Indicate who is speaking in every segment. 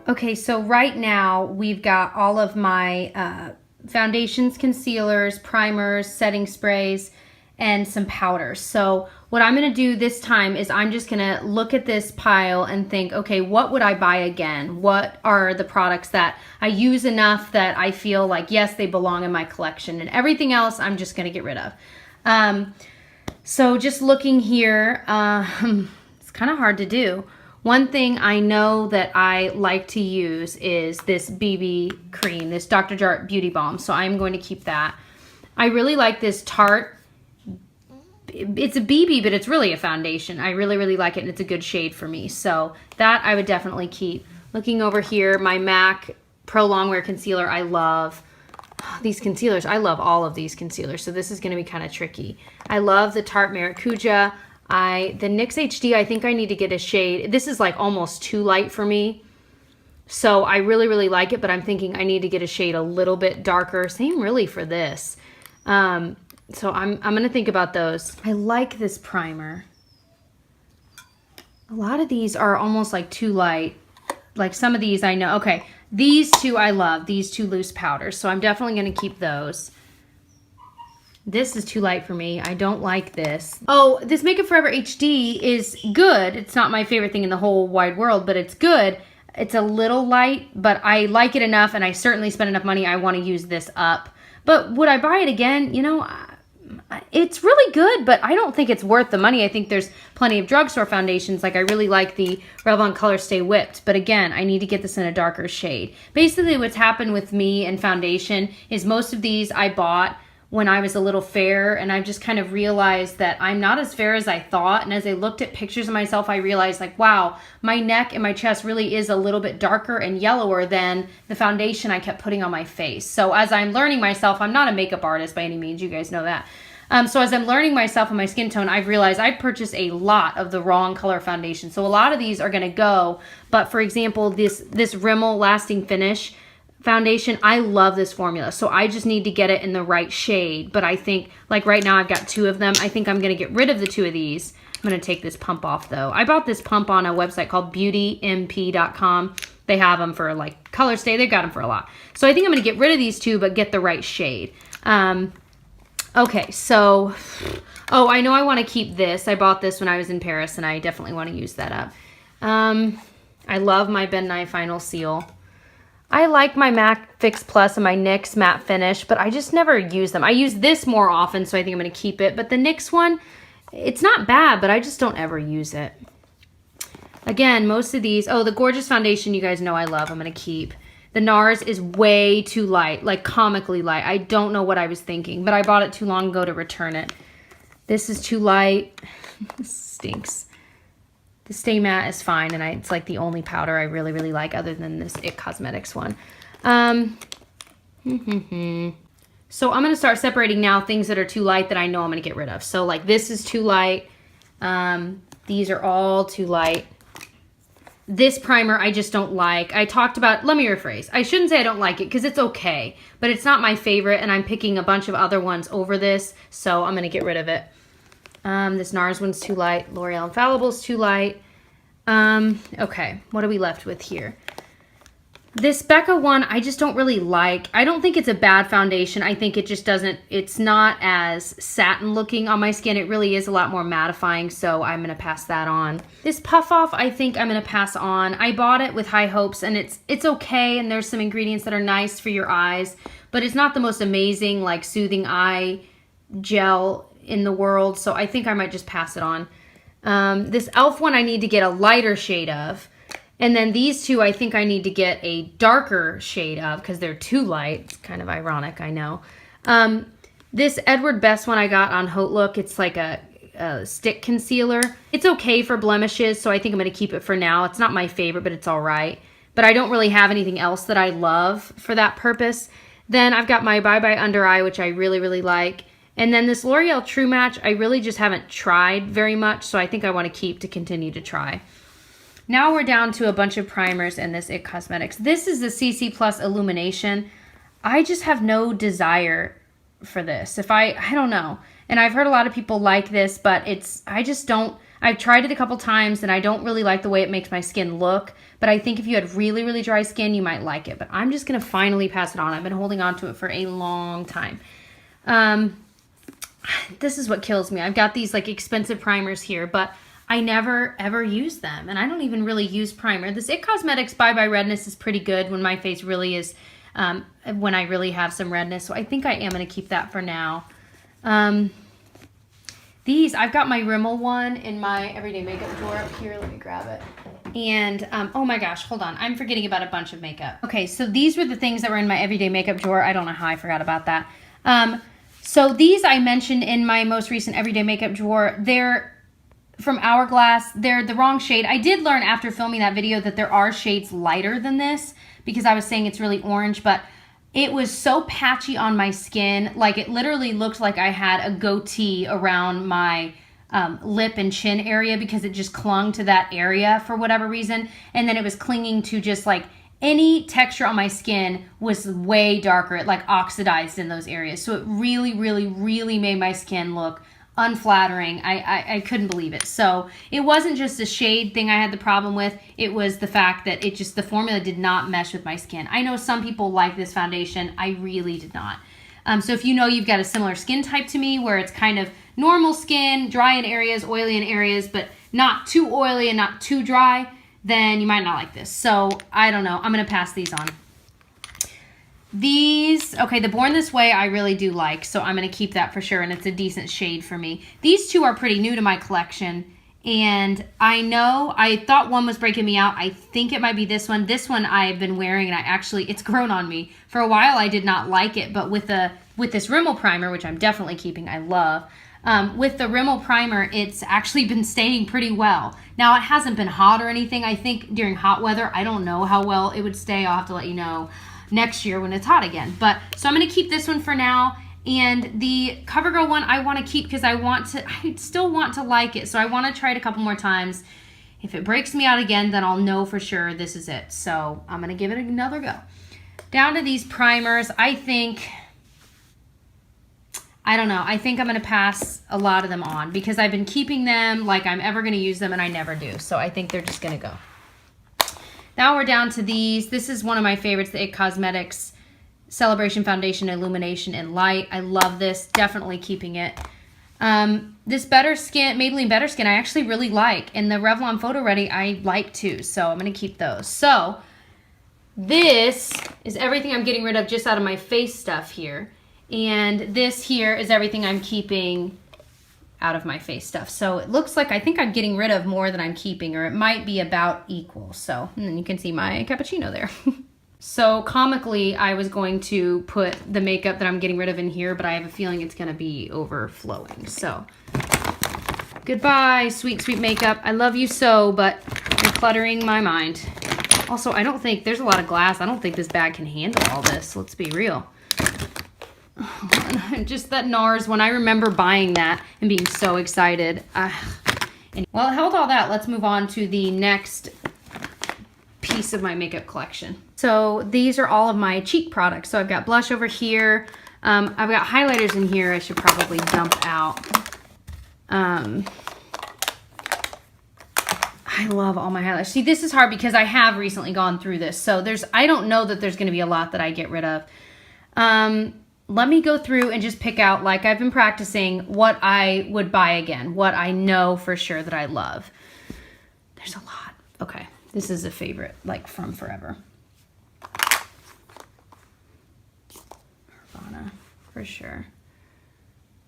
Speaker 1: Okay, so right now we've got all of my foundations, concealers, primers, setting sprays, and some powders. So what I'm gonna do this time is I'm just gonna look at this pile and think, okay, what would I buy again? What are the products that I use enough that I feel like, yes, they belong in my collection, and everything else I'm just gonna get rid of. So just looking here, it's kind of hard to do. One thing I know that I like to use is this BB cream, this Dr. Jart Beauty Balm. So I'm going to keep that. I really like this Tarte. It's a BB, but it's really a foundation. I really, really like it, and it's a good shade for me. So that I would definitely keep. Looking over here, my MAC Pro Longwear Concealer I love. These concealers, I love all of these concealers, so this is going to be kind of tricky. I love the Tarte Maracuja. The NYX HD, I think I need to get a shade. This is like almost too light for me. So I really, really like it, but I'm thinking I need to get a shade a little bit darker. Same really for this. So I'm going to think about those. I like this primer. A lot of these are almost like too light. Like some of these I know. Okay, these two I love. These two loose powders. So I'm definitely going to keep those. This is too light for me. I don't like this. Oh, this Makeup Forever HD is good. It's not my favorite thing in the whole wide world, but it's good. It's a little light, but I like it enough, and I certainly spent enough money. I want to use this up. But would I buy it again? You know, it's really good, but I don't think it's worth the money. I think there's plenty of drugstore foundations. Like I really like the Revlon Color Stay Whipped, but again, I need to get this in a darker shade. Basically what's happened with me and foundation is most of these I bought when I was a little fair, and I've just kind of realized that I'm not as fair as I thought. And as I looked at pictures of myself, I realized like, wow, my neck and my chest really is a little bit darker and yellower than the foundation I kept putting on my face. So as I'm learning myself, I'm not a makeup artist by any means, you guys know that. So as I'm learning myself and my skin tone, I've realized I've purchased a lot of the wrong color foundation. So a lot of these are gonna go, but for example, this Rimmel Lasting Finish foundation, I love this formula, so I just need to get it in the right shade. But I think, like right now I've got two of them. I think I'm gonna get rid of the two of these. I'm gonna take this pump off though. I bought this pump on a website called JAMbeauty89.com. They have them for like color stay. They've got them for a lot. So I think I'm gonna get rid of these two, but get the right shade. Okay, so, oh, I know I wanna keep this. I bought this when I was in Paris, and I definitely wanna use that up. I love my Ben Nye Final Seal. I like my MAC Fix Plus and my NYX Matte Finish, but I just never use them. I use this more often, so I think I'm going to keep it. But the NYX one, it's not bad, but I just don't ever use it. Again, most of these, oh, the Gorgeous Foundation, you guys know I love. I'm going to keep. The NARS is way too light, like comically light. I don't know what I was thinking, but I bought it too long ago to return it. This is too light. This stinks. The Stay Matte is fine, and it's like the only powder I really, really like other than this IT Cosmetics one. So I'm going to start separating now things that are too light that I know I'm going to get rid of. So like this is too light. These are all too light. This primer I just don't like. I talked about, let me rephrase. I shouldn't say I don't like it because it's okay, but it's not my favorite, and I'm picking a bunch of other ones over this, so I'm going to get rid of it. This NARS one's too light. L'Oreal Infallible's too light. Okay, what are we left with here? This Becca one, I just don't really like. I don't think it's a bad foundation. I think it just doesn't, it's not as satin looking on my skin. It really is a lot more mattifying, so I'm going to pass that on. This Puff Off, I think I'm going to pass on. I bought it with high hopes, and it's okay, and there's some ingredients that are nice for your eyes, but it's not the most amazing, like, soothing eye gel in the world, so I think I might just pass it on. This e.l.f. one I need to get a lighter shade of, and then these two I think I need to get a darker shade of because they're too light. It's kind of ironic, I know. This Edward Best one I got on Haute Look, it's like a stick concealer. It's okay for blemishes, so I think I'm going to keep it for now. It's not my favorite, but it's all right. But I don't really have anything else that I love for that purpose. Then I've got my Bye Bye Under Eye, which I really, really like. And then this L'Oreal True Match, I really just haven't tried very much, so I think I want to keep to continue to try. Now we're down to a bunch of primers and this IT Cosmetics. This is the CC Plus Illumination. I just have no desire for this. I don't know. And I've heard a lot of people like this, but I I've tried it a couple times and I don't really like the way it makes my skin look, but I think if you had really, really dry skin, you might like it. But I'm just going to finally pass it on. I've been holding on to it for a long time. This is what kills me. I've got these like expensive primers here, but I never ever use them, and I don't even really use primer. This IT Cosmetics Bye Bye Redness is pretty good when my face really is, when I really have some redness, so I think I am going to keep that for now. These, I've got my Rimmel one in my everyday makeup drawer up here. Let me grab it. And, oh my gosh, hold on. I'm forgetting about a bunch of makeup. Okay, so these were the things that were in my everyday makeup drawer. I don't know how I forgot about that. So these I mentioned in my most recent everyday makeup drawer. They're from Hourglass. They're the wrong shade. I did learn after filming that video that there are shades lighter than this because I was saying it's really orange, but it was so patchy on my skin. Like it literally looked like I had a goatee around my lip and chin area because it just clung to that area for whatever reason. And then it was clinging to just like any texture on my skin was way darker. It like oxidized in those areas. So it really, really, really made my skin look unflattering. I couldn't believe it. So it wasn't just a shade thing I had the problem with. It was the fact that it just, the formula did not mesh with my skin. I know some people like this foundation. I really did not. So if you know you've got a similar skin type to me where it's kind of normal skin, dry in areas, oily in areas, but not too oily and not too dry, then you might not like this. So I don't know. I'm going to pass these on. These, okay, the Born This Way I really do like, so I'm going to keep that for sure, and it's a decent shade for me. These two are pretty new to my collection, and I know, I thought one was breaking me out. I think it might be this one. This one I've been wearing, and I actually, it's grown on me. For a while, I did not like it, but with this Rimmel primer, which I'm definitely keeping, I love, with the Rimmel primer, it's actually been staying pretty well. Now, it hasn't been hot or anything. I think during hot weather, I don't know how well it would stay. I'll have to let you know next year when it's hot again. But so I'm going to keep this one for now. And the CoverGirl one I want to keep because I still want to like it. So I want to try it a couple more times. If it breaks me out again, then I'll know for sure this is it. So I'm going to give it another go. Down to these primers, I don't know. I think I'm going to pass a lot of them on because I've been keeping them like I'm ever going to use them and I never do. So I think they're just going to go. Now we're down to these. This is one of my favorites, the IT Cosmetics Celebration Foundation Illumination in Light. I love this. Definitely keeping it. This Better Skin, Maybelline Better Skin, I actually really like. And the Revlon Photo Ready, I like too. So I'm going to keep those. So this is everything I'm getting rid of just out of my face stuff here. And this here is everything I'm keeping out of my face stuff. So it looks like I think I'm getting rid of more than I'm keeping, or it might be about equal. So, and then you can see my cappuccino there. So comically, I was going to put the makeup that I'm getting rid of in here, but I have a feeling it's gonna be overflowing. So goodbye, sweet, sweet makeup. I love you so, but you're cluttering my mind. Also, I don't think, there's a lot of glass. I don't think this bag can handle all this. Let's be real. Just that NARS one, I remember buying that and being so excited. Well, it held all that. Let's move on to the next piece of my makeup collection. So these are all of my cheek products. So I've got blush over here. I've got highlighters in here I should probably dump out. I love all my highlighters. See, this is hard because I have recently gone through this. So I don't know that there's going to be a lot that I get rid of. Let me go through and just pick out, like I've been practicing, what I would buy again, what I know for sure that I love. There's a lot. Okay, this is a favorite, like from forever. Nirvana, for sure.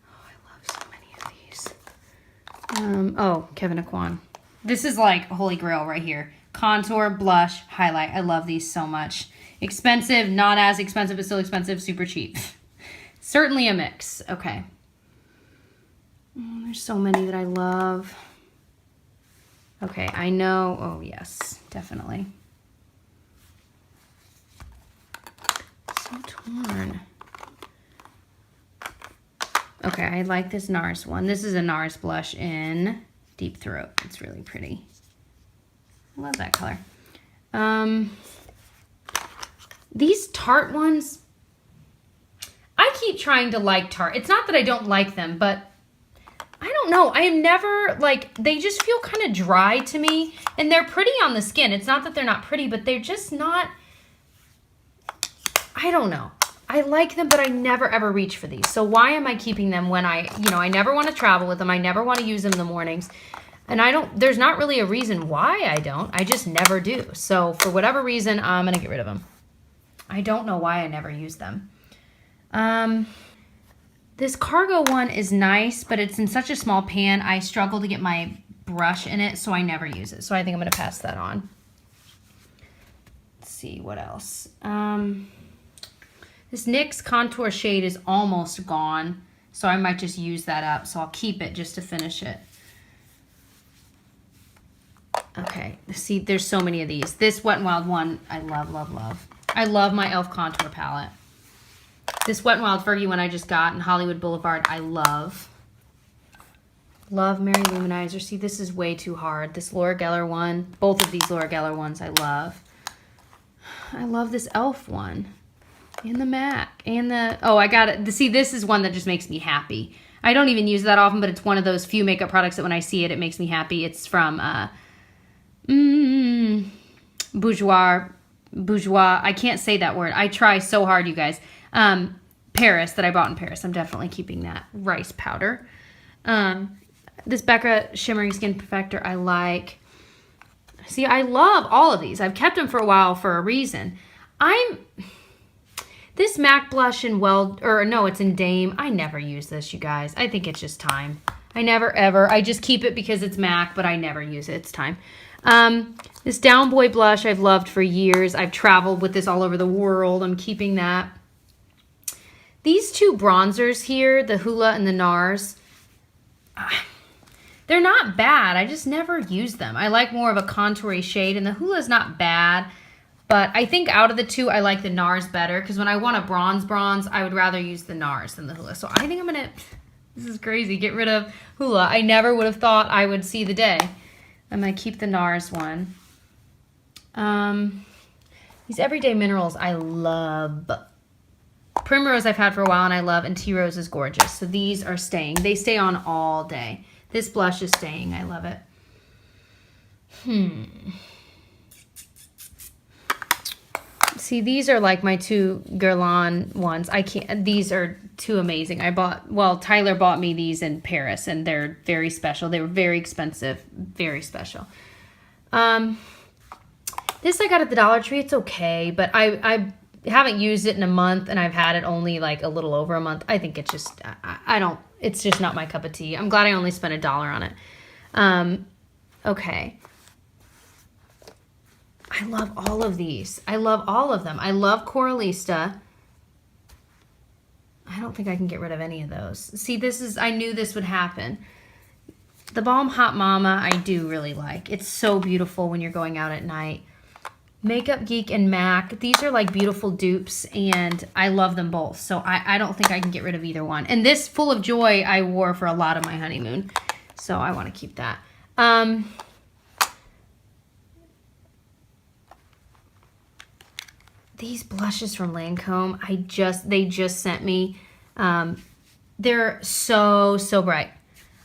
Speaker 1: Oh, I love so many of these. Oh, Kevyn Aucoin. This is like a holy grail right here. Contour, blush, highlight. I love these so much. Expensive, not as expensive, but still expensive, super cheap. Certainly a mix. Okay. Oh, there's so many that I love. Okay, I know. Oh, yes, definitely. So torn. Okay, I like this NARS one. This is a NARS blush in Deep Throat. It's really pretty. I love that color. These Tarte ones, I keep trying to like Tarte. It's not that I don't like them, but I don't know. I am never, like, they just feel kind of dry to me. And they're pretty on the skin. It's not that they're not pretty, but they're just not, I don't know. I like them, but I never ever reach for these. So why am I keeping them when I never want to travel with them. I never want to use them in the mornings. And there's not really a reason why I don't. I just never do. So for whatever reason, I'm going to get rid of them. I don't know why I never use them. This cargo one is nice, but it's in such a small pan. I struggle to get my brush in it, so I never use it. So I think I'm going to pass that on. Let's see what else. This NYX contour shade is almost gone, so I might just use that up. So I'll keep it just to finish it. Okay, see, there's so many of these. This Wet n Wild one, I love, love, love. I love my e.l.f. contour palette. This Wet n Wild Fergie one I just got in Hollywood Boulevard, I love. Love Mary Luminizer. See, this is way too hard. This Laura Geller one, both of these Laura Geller ones I love. I love this e.l.f. one. And the MAC. And the, oh, I got it. See, this is one that just makes me happy. I don't even use that often, but it's one of those few makeup products that when I see it, it makes me happy. It's from Bourjois. I can't say that word. I try so hard, you guys. Paris, that I bought in Paris. I'm definitely keeping that. Rice powder. This Becca Shimmering Skin Perfector I like. See, I love all of these. I've kept them for a while for a reason. This MAC blush in it's in Dame. I never use this, you guys. I think it's just time. I never ever. I just keep it because it's MAC, but I never use it. It's time. This Down Boy blush I've loved for years. I've traveled with this all over the world. I'm keeping that. These two bronzers here, the Hoola and the NARS, they're not bad. I just never use them. I like more of a contoury shade, and the Hoola's not bad. But I think out of the two, I like the NARS better, because when I want a bronze, I would rather use the NARS than the Hoola. So I think I'm going to, this is crazy, get rid of Hoola. I never would have thought I would see the day. I'm going to keep the NARS one. These Everyday Minerals I love. Primrose I've had for a while and I love, and Tea Rose is gorgeous. So these are staying. They stay on all day. This blush is staying. I love it. See, these are like my two Guerlain ones. I can't, these are too amazing. Tyler bought me these in Paris, and they're very special. They were very expensive, very special. This I got at the Dollar Tree. It's okay, but I haven't used it in a month, and I've had it only like a little over a month. I think it's just, it's just not my cup of tea. I'm glad I only spent $1 on it. Okay. I love all of these. I love all of them. I love Coralista. I don't think I can get rid of any of those. See, I knew this would happen. The Balm Hot Mama, I do really like. It's so beautiful when you're going out at night. Makeup Geek and MAC, these are like beautiful dupes, and I love them both. So I don't think I can get rid of either one. And this Full of Joy I wore for a lot of my honeymoon. So I want to keep that. These blushes from Lancome, they just sent me. They're so bright.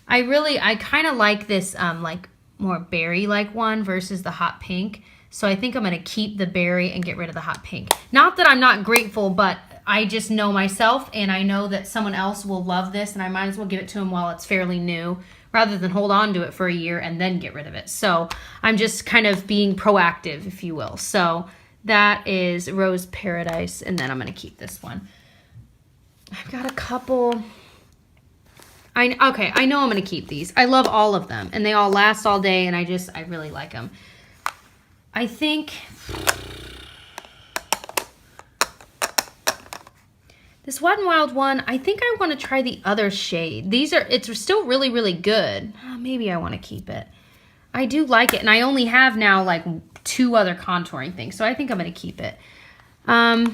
Speaker 1: I kind of like this like more berry-like one versus the hot pink. So I think I'm going to keep the berry and get rid of the hot pink. Not that I'm not grateful, but I just know myself, and I know that someone else will love this, and I might as well give it to them while it's fairly new, rather than hold on to it for a year and then get rid of it. So I'm just kind of being proactive, if you will. So that is Rose Paradise, and then I'm going to keep this one. I've got a couple. Okay, I know I'm going to keep these. I love all of them, and they all last all day, and I really like them. I think this Wet n Wild one, I think I want to try the other shade. It's still really, really good. Maybe I want to keep it. I do like it, and I only have now like 2 other contouring things, so I think I'm going to keep it. I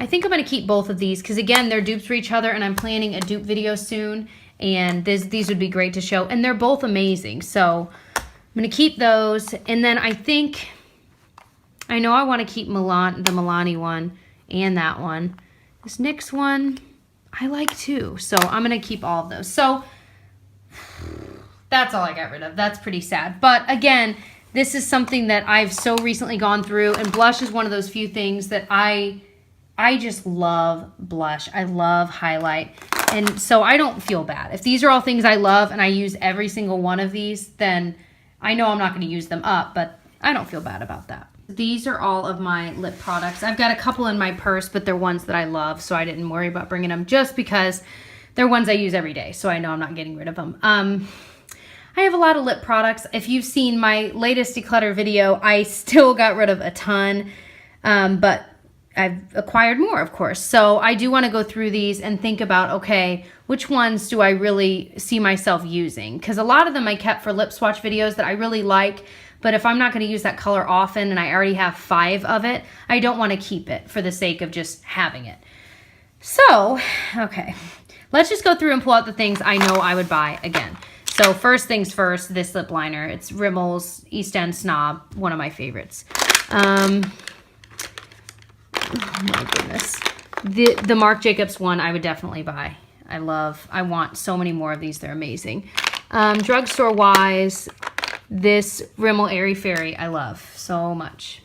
Speaker 1: think I'm going to keep both of these because, again, they're dupes for each other, and I'm planning a dupe video soon, and these would be great to show, and they're both amazing. So I'm going to keep those, and then I know I want to keep the Milani one and that one. This NYX one, I like too, so I'm going to keep all of those. So That's all I got rid of. That's pretty sad. But again, this is something that I've so recently gone through, and blush is one of those few things that I just love blush. I love highlight. And so I don't feel bad. If these are all things I love and I use every single one of these, then I know I'm not going to use them up, but I don't feel bad about that. These are all of my lip products. I've got a couple in my purse, but they're ones that I love, so I didn't worry about bringing them just because they're ones I use every day, so I know I'm not getting rid of them. I have a lot of lip products. If you've seen my latest declutter video, I still got rid of a ton, but I've acquired more, of course. So I do want to go through these and think about, okay, which ones do I really see myself using? Because a lot of them I kept for lip swatch videos that I really like, but if I'm not going to use that color often and I already have 5 of it, I don't want to keep it for the sake of just having it. So, okay, let's just go through and pull out the things I know I would buy again. So first things first, this lip liner. It's Rimmel's East End Snob, one of my favorites. Oh my goodness. The Marc Jacobs one I would definitely buy. I want so many more of these. They're amazing. Drugstore wise, this Rimmel Airy Fairy I love so much.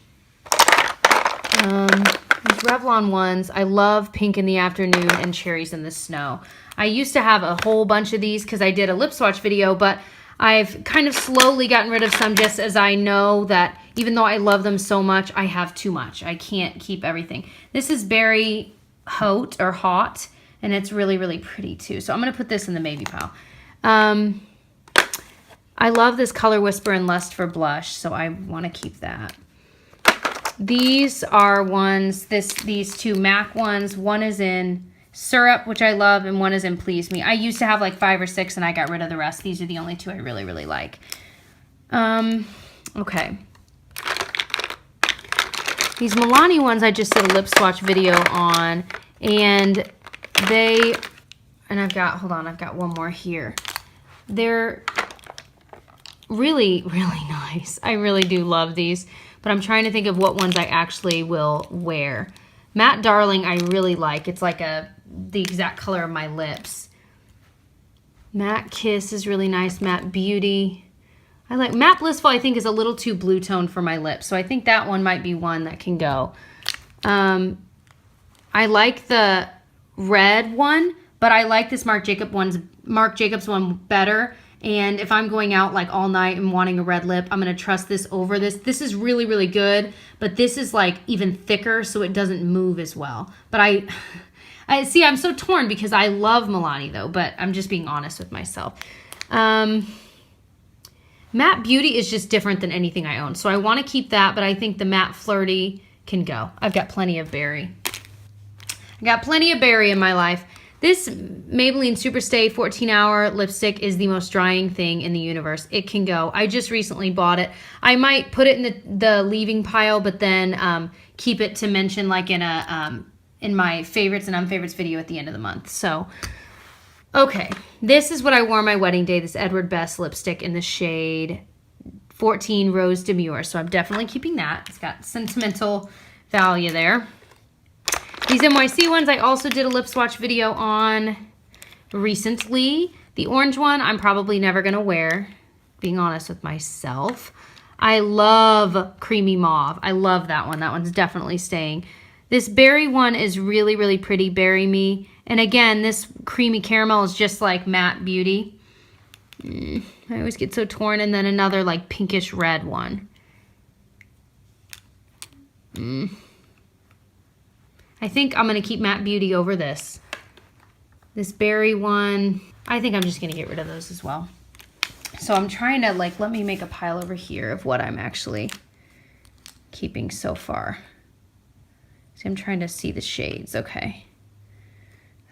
Speaker 1: These Revlon ones, I love Pink in the Afternoon and Cherries in the Snow. I used to have a whole bunch of these because I did a lip swatch video, but I've kind of slowly gotten rid of some just as I know that even though I love them so much, I have too much. I can't keep everything. This is Berry Hot, and it's really, really pretty too. So I'm going to put this in the maybe pile. I love this Color Whisper and Lust for blush, so I want to keep that. These are ones, these two MAC ones. One is in Syrup, which I love, and one is in Please Me. I used to have like 5 or 6 and I got rid of the rest. These are the only 2 I really, really like. Okay. These Milani ones I just did a lip swatch video on, and I've got one more here. They're really, really nice. I really do love these, but I'm trying to think of what ones I actually will wear. Matte Darling I really like. It's like the exact color of my lips. Matte Kiss is really nice. Matte Beauty. I like Matte Blissful. I think is a little too blue tone for my lips, so I think that one might be one that can go. I like the red one, but I like this Marc Jacobs one better. And if I'm going out like all night and wanting a red lip, I'm going to trust this over this. This is really, really good, but this is like even thicker, so it doesn't move as well. But I see, I'm so torn because I love Milani though, but I'm just being honest with myself. Matte Beauty is just different than anything I own. So I want to keep that, but I think the Matte Flirty can go. I've got plenty of berry. I got plenty of berry in my life. This Maybelline Superstay 14-hour lipstick is the most drying thing in the universe. It can go. I just recently bought it. I might put it in the leaving pile, but then keep it to mention like in my favorites and unfavorites video at the end of the month. So, okay. This is what I wore on my wedding day, this Edward Best lipstick in the shade 14 Rose Demure. So I'm definitely keeping that. It's got sentimental value there. These NYC ones I also did a lip swatch video on recently. The orange one I'm probably never going to wear, being honest with myself. I love Creamy Mauve. I love that one. That one's definitely staying. This berry one is really, really pretty, Berry Me. And again, this creamy caramel is just like Matte Beauty. I always get so torn. And then another like pinkish red one. I think I'm going to keep Matte Beauty over this. This berry one, I think I'm just going to get rid of those as well. So I'm trying to like, let me make a pile over here of what I'm actually keeping so far. So I'm trying to see the shades. Okay.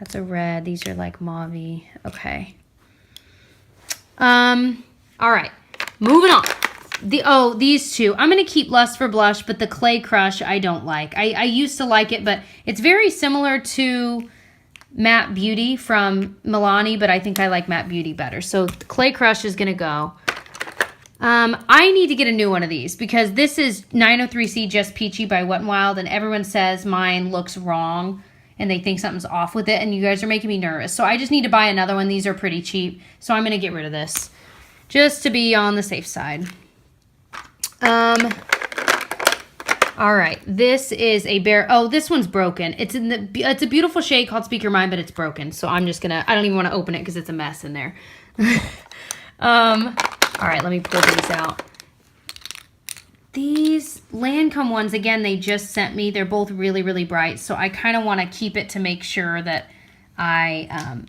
Speaker 1: That's a red. These are like mauve-y. Okay. All right. Moving on. These two. I'm going to keep Lust for Blush, but the Clay Crush I don't like. I used to like it, but it's very similar to Matte Beauty from Milani, but I think I like Matte Beauty better. So the Clay Crush is going to go. I need to get a new one of these because this is 903C Just Peachy by Wet n Wild, and everyone says mine looks wrong. and they think something's off with it, and you guys are making me nervous. So I just need to buy another one. These are pretty cheap, so I'm going to get rid of this just to be on the safe side. All right, this is a oh, this one's broken. It's a beautiful shade called Speak Your Mind, but it's broken. So I'm just gonna, I don't even want to open it because it's a mess in there. All right, let me pull these out. These Lancome ones, again, they just sent me. They're both really, really bright. So I kind of want to keep it to make sure that I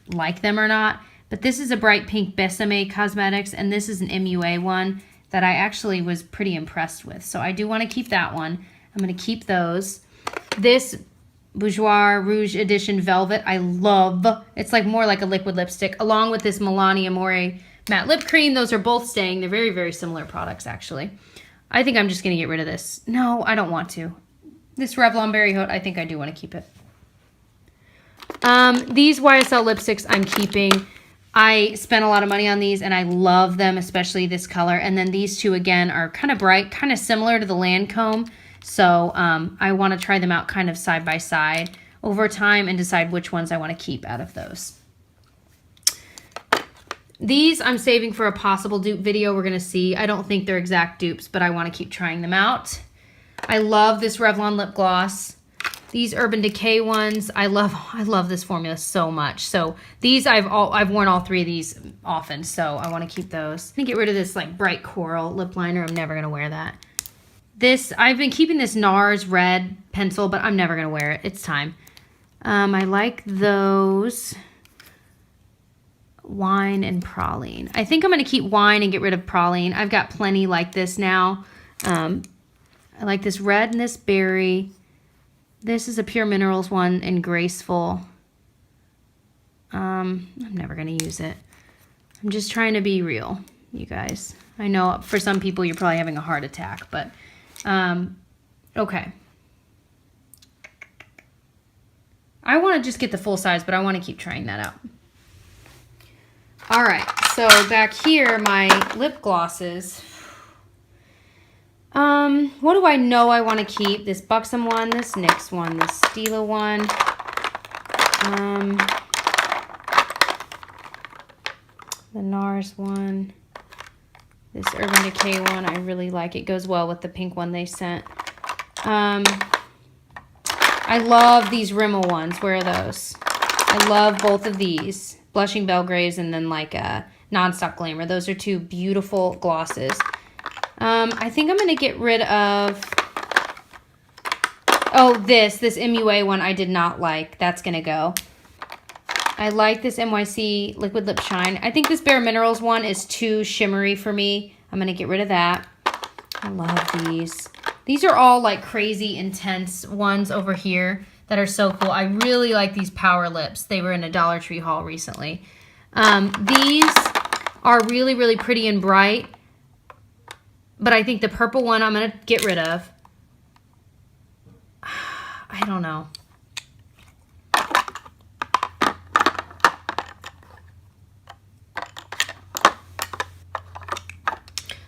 Speaker 1: like them or not. But this is a bright pink Besame Cosmetics, and this is an MUA one that I actually was pretty impressed with. So I do want to keep that one. I'm going to keep those. This Bourjois Rouge Edition Velvet, I love. It's like more like a liquid lipstick, along with this Milani Amore Matte Lip Cream. Those are both staying. They're very, very similar products, actually. I think I'm just going to get rid of this. No, I don't want to. This Revlon Berry Haute, I think I do want to keep it. These YSL lipsticks I'm keeping. I spent a lot of money on these, and I love them, especially this color. And then these two, again, are kind of bright, kind of similar to the Lancome. So I want to try them out kind of side by side over time and decide which ones I want to keep out of those. These I'm saving for a possible dupe video we're going to see. I don't think they're exact dupes, but I want to keep trying them out. I love this Revlon lip gloss. These Urban Decay ones, I love this formula so much. So these I've worn all three of these often, so I want to keep those. I'm gonna get rid of this like bright coral lip liner. I'm never gonna wear that. This, I've been keeping this NARS red pencil, but I'm never gonna wear it. It's time. I like those. Wine and Praline. I think I'm gonna keep Wine and get rid of Praline. I've got plenty like this now. I like this red and this berry. This is a Pure Minerals one in Graceful. I'm never going to use it. I'm just trying to be real, you guys. I know for some people you're probably having a heart attack, but okay. I want to just get the full size, but I want to keep trying that out. All right, so back here, my lip glosses. What do I know I want to keep? This Buxom one, this NYX one, this Stila one. The NARS one. This Urban Decay one, I really like. It goes well with the pink one they sent. I love these Rimmel ones. Where are those? I love both of these. Blushing Belgraves and then like a Nonstop Glamour. Those are two beautiful glosses. I think I'm going to get rid of, oh, this MUA one I did not like. That's going to go. I like this NYC Liquid Lip Shine. I think this Bare Minerals one is too shimmery for me. I'm going to get rid of that. I love these. These are all like crazy intense ones over here that are so cool. I really like these Power Lips. They were in a Dollar Tree haul recently. These are really, really pretty and bright. But I think the purple one I'm going to get rid of. I don't know.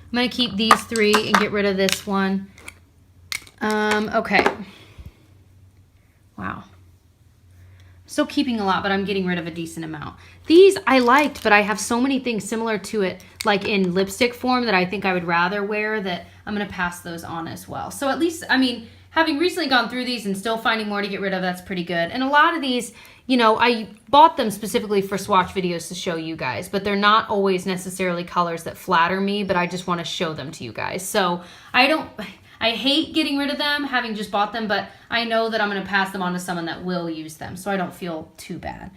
Speaker 1: I'm going to keep these three and get rid of this one. Okay. Wow. Still keeping a lot, but I'm getting rid of a decent amount. These I liked, but I have so many things similar to it, like in lipstick form, that I think I would rather wear, that I'm going to pass those on as well. So at least, I mean, having recently gone through these and still finding more to get rid of, that's pretty good. And a lot of these, you know, I bought them specifically for swatch videos to show you guys, but they're not always necessarily colors that flatter me, but I just want to show them to you guys. So I hate getting rid of them, having just bought them, but I know that I'm going to pass them on to someone that will use them, so I don't feel too bad.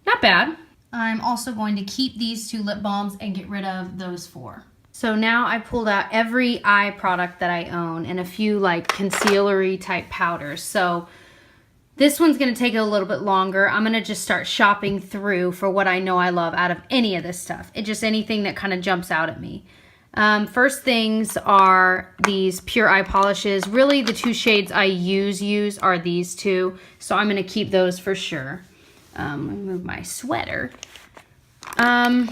Speaker 1: Not bad. I'm also going to keep these two lip balms and get rid of those four. So now I pulled out every eye product that I own and a few like concealer-y type powders. So this one's going to take a little bit longer. I'm going to just start shopping through for what I know I love out of any of this stuff. It's just anything that kind of jumps out at me. First things are these Pure Eye Polishes. Really, the two shades I use are these two. So I'm going to keep those for sure. Let me move my sweater. I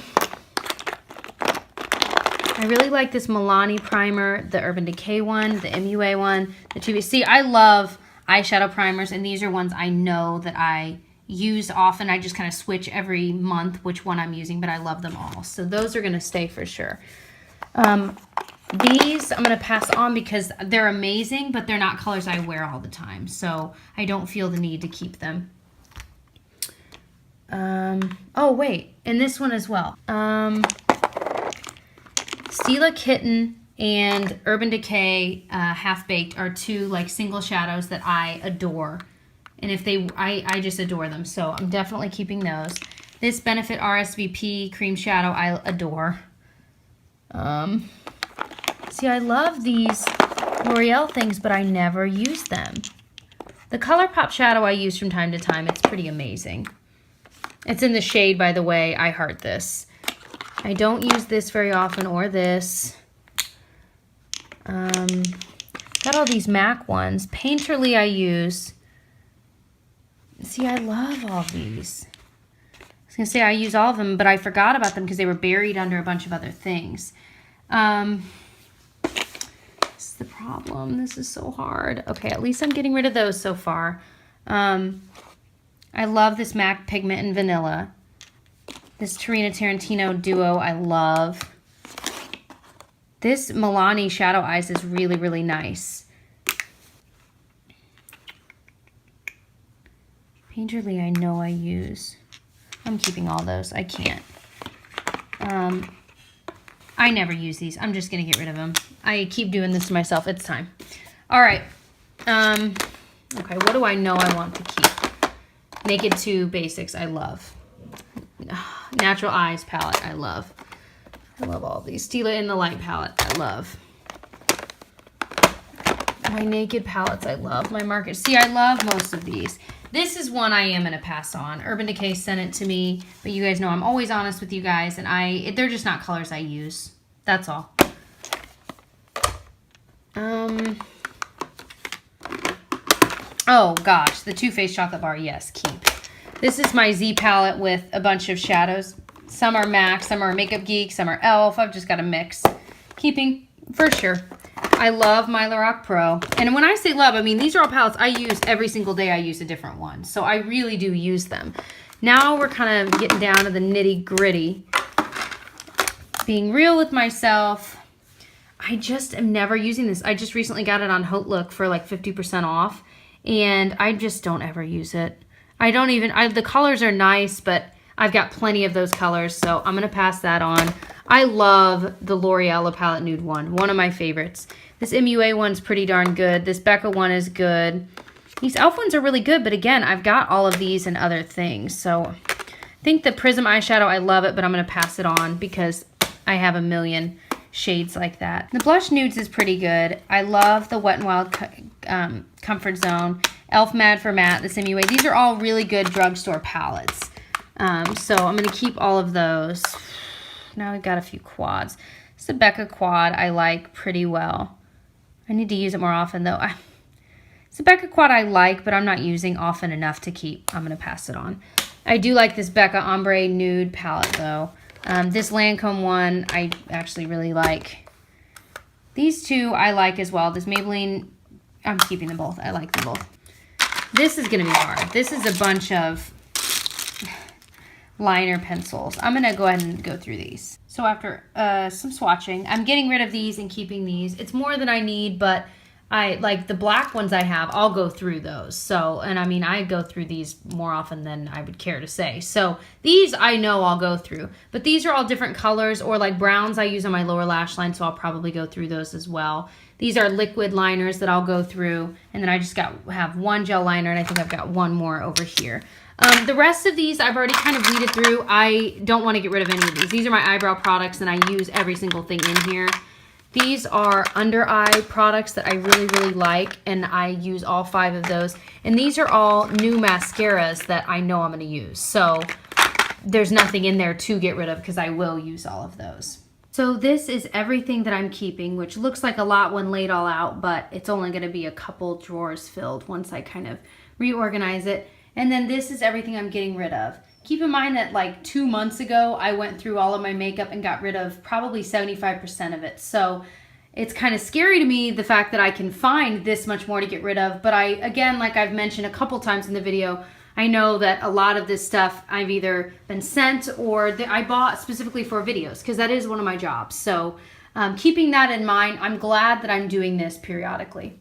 Speaker 1: really like this Milani primer, the Urban Decay one, the MUA one, the 2B. See, I love eyeshadow primers, and these are ones I know that I use often. I just kind of switch every month which one I'm using, but I love them all. So those are going to stay for sure. These I'm going to pass on because they're amazing, but they're not colors I wear all the time. So I don't feel the need to keep them. Oh, wait. And this one as well. Stila Kitten and Urban Decay Half Baked are two like single shadows that I adore. And if they, I just adore them. So I'm definitely keeping those. This Benefit RSVP Cream Shadow I adore. See, I love these L'Oreal things, but I never use them. The ColourPop shadow I use from time to time. It's pretty amazing. It's in the shade, by the way, I Heart This. I don't use this very often, or this. Got all these MAC ones. Painterly I use. See, I love all these. I was going to say I use all of them, but I forgot about them because they were buried under a bunch of other things. This is the problem. This is so hard. Okay, at least I'm getting rid of those so far. I love this MAC Pigment and Vanilla. This Tarina Tarantino Duo I love. This Milani Shadow Eyes is really, really nice. Painterly I know I use. I'm keeping all those. I can't. I never use these. I'm just going to get rid of them. I keep doing this to myself. It's time. All right. Okay, what do I know I want to keep? Naked 2 Basics I love. Natural Eyes palette I love. I love all these. Stila in the Light palette I love. My Naked palettes I love. My Market. See, I love most of these. This is one I am going to pass on. Urban Decay sent it to me, but you guys know I'm always honest with you guys, and they're just not colors I use. That's all. Oh gosh, the Too Faced Chocolate Bar, yes, keep. This is my Z palette with a bunch of shadows. Some are MAC, some are Makeup Geek, some are e.l.f. I've just got a mix. Keeping, for sure. I love my Lorac Pro. And when I say love, I mean these are all palettes I use every single day. I use a different one. So I really do use them. Now we're kind of getting down to the nitty gritty. Being real with myself. I just am never using this. I just recently got it on Hotlook for like 50% off. And I just don't ever use it. I don't even, the colors are nice, but I've got plenty of those colors, so I'm going to pass that on. I love the L'Oreal Palette Nude one of my favorites. This MUA one's pretty darn good. This Becca one is good. These e.l.f. ones are really good, but again, I've got all of these and other things. So I think the Prism eyeshadow, I love it, but I'm going to pass it on because I have a million shades like that. The Blush Nudes is pretty good. I love the Wet n Wild Comfort Zone. e.l.f. Mad for Matte, this MUA. These are all really good drugstore palettes. So I'm going to keep all of those. Now we've got a few quads. This is a Becca quad I like pretty well. I need to use it more often though. It's a Becca quad I like, but I'm not using often enough to keep. I'm going to pass it on. I do like this Becca Ombre Nude palette though. This Lancome one I actually really like. These two I like as well. This Maybelline, I'm keeping them both. I like them both. This is going to be hard. This is a bunch of liner pencils. I'm going to go ahead and go through these. So after some swatching, I'm getting rid of these and keeping these. It's more than I need, but I like the black ones I have, I'll go through those. So, and I mean, I go through these more often than I would care to say. So these I know I'll go through, but these are all different colors, or like browns I use on my lower lash line, so I'll probably go through those as well. These are liquid liners that I'll go through, and then I just have one gel liner, and I think I've got one more over here. The rest of these I've already kind of weeded through. I don't want to get rid of any of these. These are my eyebrow products, and I use every single thing in here. These are under eye products that I really, really like, and I use all 5 of those. And these are all new mascaras that I know I'm going to use. So there's nothing in there to get rid of because I will use all of those. So this is everything that I'm keeping, which looks like a lot when laid all out, but it's only going to be a couple drawers filled once I kind of reorganize it. And then this is everything I'm getting rid of. Keep in mind that like 2 months ago, I went through all of my makeup and got rid of probably 75% of it. So it's kind of scary to me, the fact that I can find this much more to get rid of. But again, like I've mentioned a couple times in the video, I know that a lot of this stuff I've either been sent or that I bought specifically for videos, because that is one of my jobs. So keeping that in mind, I'm glad that I'm doing this periodically.